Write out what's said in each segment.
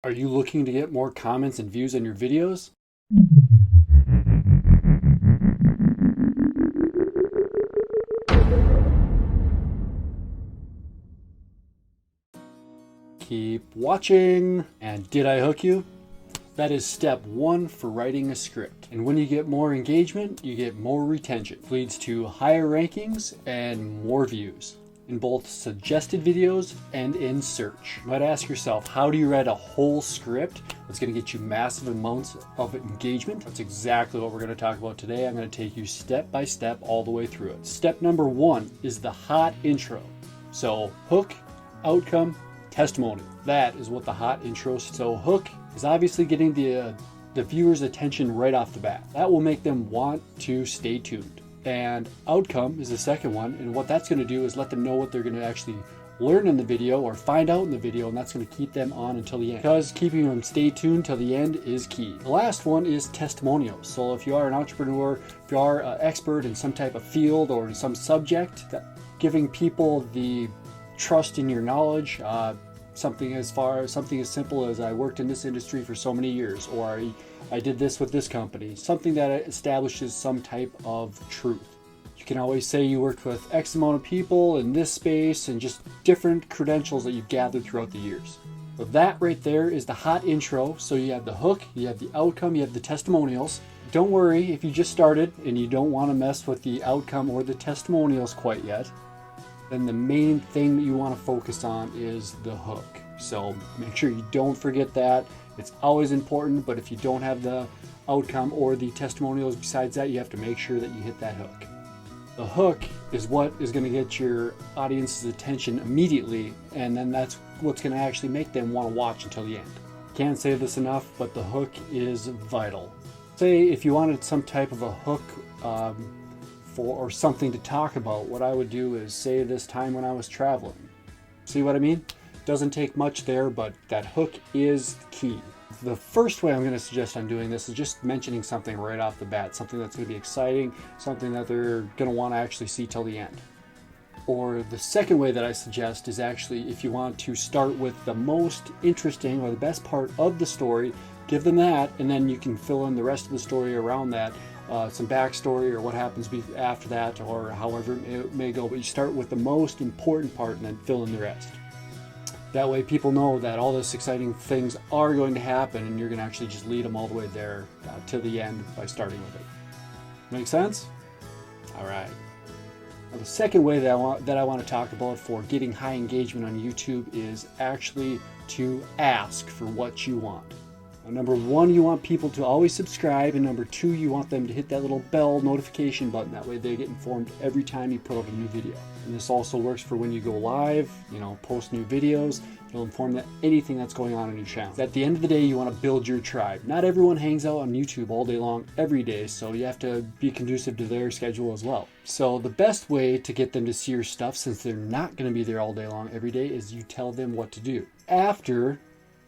Are you looking to get more comments and views on your videos? Keep watching! And did I hook you? That is step one for writing a script. And when you get more engagement, you get more retention. It leads to higher rankings and more views in both suggested videos and in search. You might ask yourself, how do you write a whole script that's going to get you massive amounts of engagement? That's exactly what we're going to talk about today. I'm going to take you step by step all the way through it. Step number one is the hot intro. So hook, outcome, testimonial. That is what the hot intro is. So hook is obviously getting the viewer's attention right off the bat. That will make them want to stay tuned. And outcome is the second one, and what that's going to do is let them know what they're going to actually learn in the video or find out in the video, and that's going to keep them on until the end, because keeping them stay tuned till the end is key. The last one is testimonials. So if you are an entrepreneur, if you are an expert in some type of field or in some subject, giving people the trust in your knowledge, something as simple as I worked in this industry for so many years, or I did this with this company, something that establishes some type of truth. You can always say you worked with X amount of people in this space and just different credentials that you've gathered throughout the years. So that right there is the hot intro. So you have the hook, you have the outcome, you have the testimonials. Don't worry if you just started and you don't want to mess with the outcome or the testimonials quite yet. Then the main thing that you want to focus on is the hook. So make sure you don't forget that. It's always important, but if you don't have the outcome or the testimonials besides that, you have to make sure that you hit that hook. The hook is what is going to get your audience's attention immediately, and then that's what's going to actually make them want to watch until the end. Can't say this enough, but the hook is vital. Say if you wanted some type of a hook or something to talk about, what I would do is say this time when I was traveling. See what I mean? Doesn't take much there, but that hook is key. The first way I'm going to suggest on doing this is just mentioning something right off the bat, something that's going to be exciting, something that they're going to want to actually see till the end. Or the second way that I suggest is actually, if you want to start with the most interesting or the best part of the story, give them that, and then you can fill in the rest of the story around that. Some backstory or what happens after that, or however it may go, but you start with the most important part and then fill in the rest. That way people know that all those exciting things are going to happen, and you're going to actually just lead them all the way there to the end by starting with it. Make sense? All right. Now, the second way that I want to talk about for getting high engagement on YouTube is actually to ask for what you want. Number one, you want people to always subscribe, and number two, you want them to hit that little bell notification button. That way they get informed every time you put out a new video. And this also works for when you go live, post new videos. It'll inform that anything that's going on your channel. At the end of the day, you want to build your tribe. Not everyone hangs out on YouTube all day long every day, so you have to be conducive to their schedule as well. So the best way to get them to see your stuff, since they're not going to be there all day long every day, is you tell them what to do. After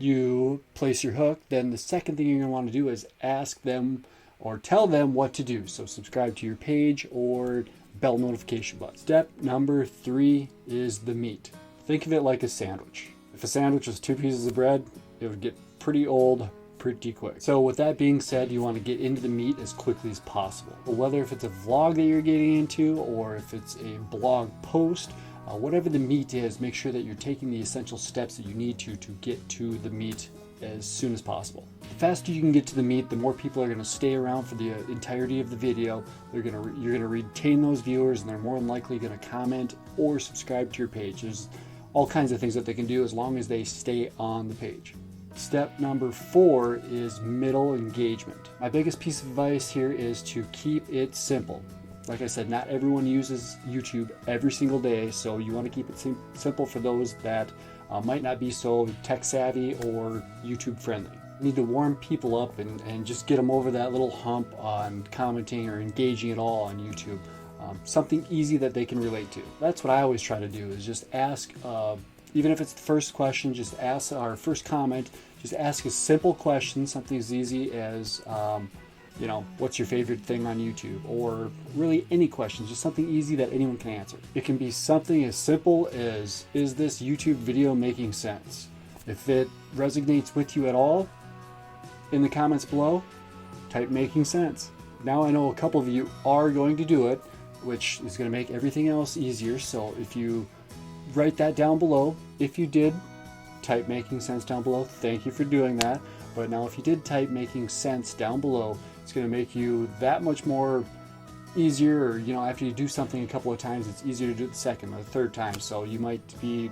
you place your hook, then the second thing you're going to want to do is ask them or tell them what to do. So subscribe to your page or bell notification button. Step number 3 is the meat. Think of it like a sandwich. If a sandwich was 2 pieces of bread, it would get pretty old pretty quick. So with that being said, you want to get into the meat as quickly as possible. Whether if it's a vlog that you're getting into or if it's a blog post, whatever the meat is, make sure that you're taking the essential steps that you need to get to the meat as soon as possible. The faster you can get to the meat, the more people are going to stay around for the entirety of the video. You're going to retain those viewers, and they're more than likely going to comment or subscribe to your page. There's all kinds of things that they can do as long as they stay on the page. Step number 4 is middle engagement. My biggest piece of advice here is to keep it simple. Like I said, not everyone uses YouTube every single day, so you want to keep it simple for those that might not be so tech savvy or YouTube friendly. You need to warm people up and just get them over that little hump on commenting or engaging at all on YouTube. Something easy that they can relate to. That's what I always try to do, is just ask, even if it's the first question, just ask our first comment, just ask a simple question, something as easy as what's your favorite thing on YouTube? Or really any questions, just something easy that anyone can answer. It can be something as simple as, is this YouTube video making sense? If it resonates with you at all, in the comments below, type making sense. Now I know a couple of you are going to do it, which is going to make everything else easier. So if you write that down below, if you did type making sense down below, thank you for doing that. But now if you did type making sense down below, it's going to make you that much more easier, or you know, after you do something a couple of times, it's easier to do it the second or the third time. So you might be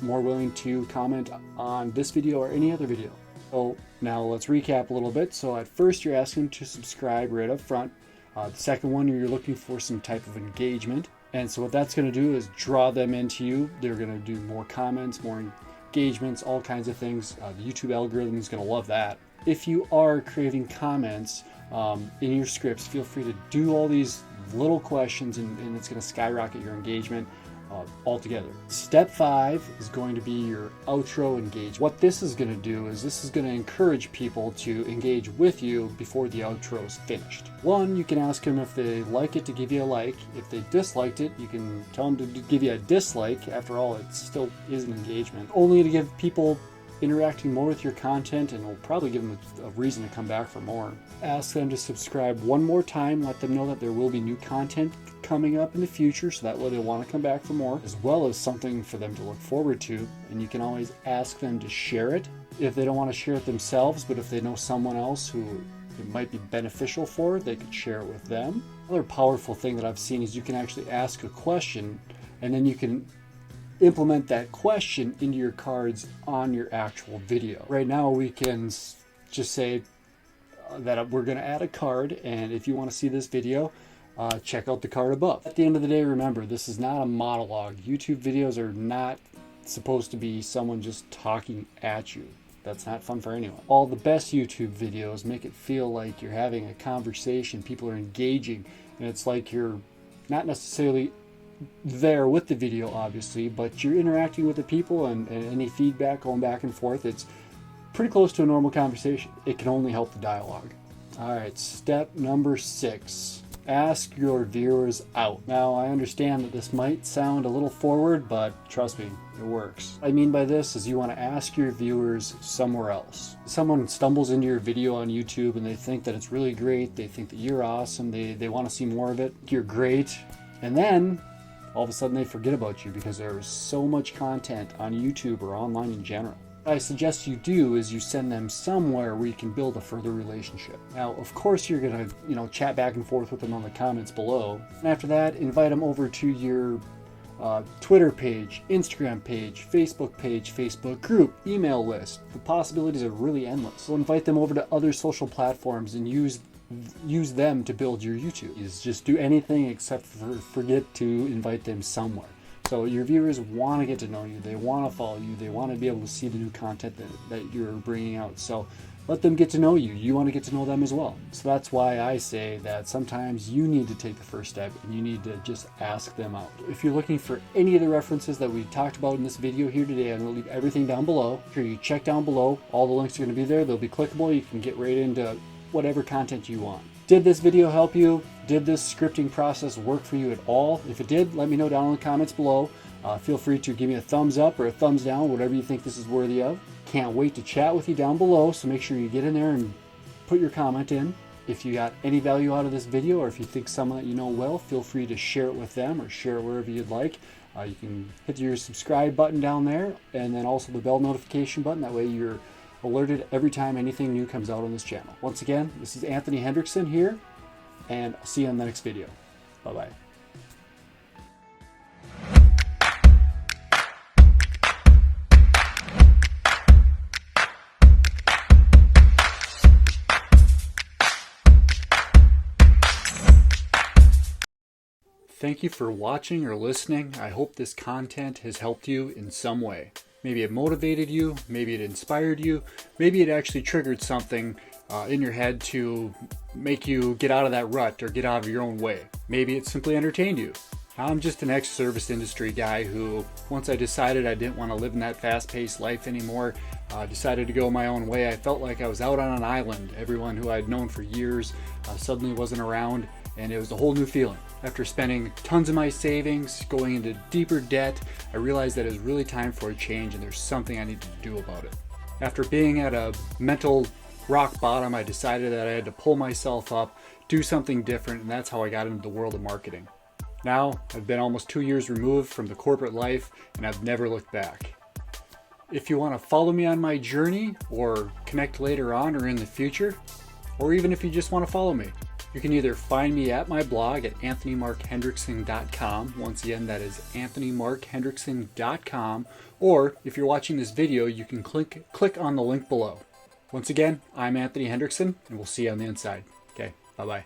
more willing to comment on this video or any other video. So now let's recap a little bit. So at first you're asking to subscribe right up front. The second one, you're looking for some type of engagement. And so what that's going to do is draw them into you. They're going to do more comments, more engagements, all kinds of things. The YouTube algorithm is going to love that. If you are craving comments in your scripts, feel free to do all these little questions, and it's going to skyrocket your engagement altogether. Step 5 is going to be your outro engagement. What this is going to do is this is going to encourage people to engage with you before the outro is finished. One, you can ask them if they like it to give you a like. If they disliked it, you can tell them to give you a dislike. After all, it still is an engagement. Only to give people interacting more with your content, and will probably give them a reason to come back for more. Ask them to subscribe one more time. Let them know that there will be new content coming up in the future, so that way they'll want to come back for more, as well as something for them to look forward to. And you can always ask them to share it if they don't want to share it themselves, but if they know someone else who it might be beneficial for, they could share it with them. Another powerful thing that I've seen is you can actually ask a question, and then you can implement that question into your cards on your actual video. Right now we can just say that we're going to add a card, and if you want to see this video, check out the card above. At the end of the day, remember, this is not a monologue. YouTube videos are not supposed to be someone just talking at you. That's not fun for anyone. All the best YouTube videos make it feel like you're having a conversation, people are engaging, and it's like you're not necessarily there with the video, obviously, but you're interacting with the people, and any feedback going back and forth, it's pretty close to a normal conversation. It can only help the dialogue. All right, step number 6. Ask your viewers out. Now, I understand that this might sound a little forward, but trust me, it works. What I mean by this is you want to ask your viewers somewhere else. Someone stumbles into your video on YouTube and they think that it's really great, they think that you're awesome, they want to see more of it, you're great, and then all of a sudden they forget about you because there's so much content on YouTube or online in general. What I suggest you do is you send them somewhere where you can build a further relationship. Now, of course, you're gonna, chat back and forth with them on the comments below. And after that, invite them over to your Twitter page, Instagram page, Facebook group, email list. The possibilities are really endless. So invite them over to other social platforms and use them to build your YouTube. Is just do anything except for forget to invite them somewhere. So your viewers want to get to know you, they want to follow you, they want to be able to see the new content that you're bringing out. So let them get to know you. You want to get to know them as well. So that's why I say that sometimes you need to take the first step and you need to just ask them out. If you're looking for any of the references that we talked about in this video here today, I'm going to leave everything down below. Make sure you check down below. All the links are going to be there. They'll be clickable. You can get right into whatever content you want. Did this video help you? Did this scripting process work for you at all? If it did, let me know down in the comments below. Feel free to give me a thumbs up or a thumbs down, whatever you think this is worthy of. Can't wait to chat with you down below, so make sure you get in there and put your comment in. If you got any value out of this video, or if you think someone that you know well, feel free to share it with them or share it wherever you'd like. You can hit your subscribe button down there, and then also the bell notification button. That way you're alerted every time anything new comes out on this channel. Once again, this is Anthony Hendrickson here, and I'll see you in the next video. Bye-bye. Thank you for watching or listening. I hope this content has helped you in some way. Maybe it motivated you, maybe it inspired you, maybe it actually triggered something in your head to make you get out of that rut or get out of your own way. Maybe it simply entertained you. I'm just an ex-service industry guy who, once I decided I didn't want to live in that fast-paced life anymore, decided to go my own way. I felt like I was out on an island. Everyone who I'd known for years suddenly wasn't around, and it was a whole new feeling. After spending tons of my savings, going into deeper debt, I realized that it was really time for a change and there's something I needed to do about it. After being at a mental rock bottom, I decided that I had to pull myself up, do something different, and that's how I got into the world of marketing. Now, I've been almost 2 years removed from the corporate life, and I've never looked back. If you want to follow me on my journey, or connect later on or in the future, or even if you just want to follow me, you can either find me at my blog at @AnthonyMarkHendrickson.com. Once again, that is AnthonyMarkHendrickson.com. Or if you're watching this video, you can click on the link below. Once again, I'm Anthony Hendrickson, and we'll see you on the inside. Okay, bye-bye.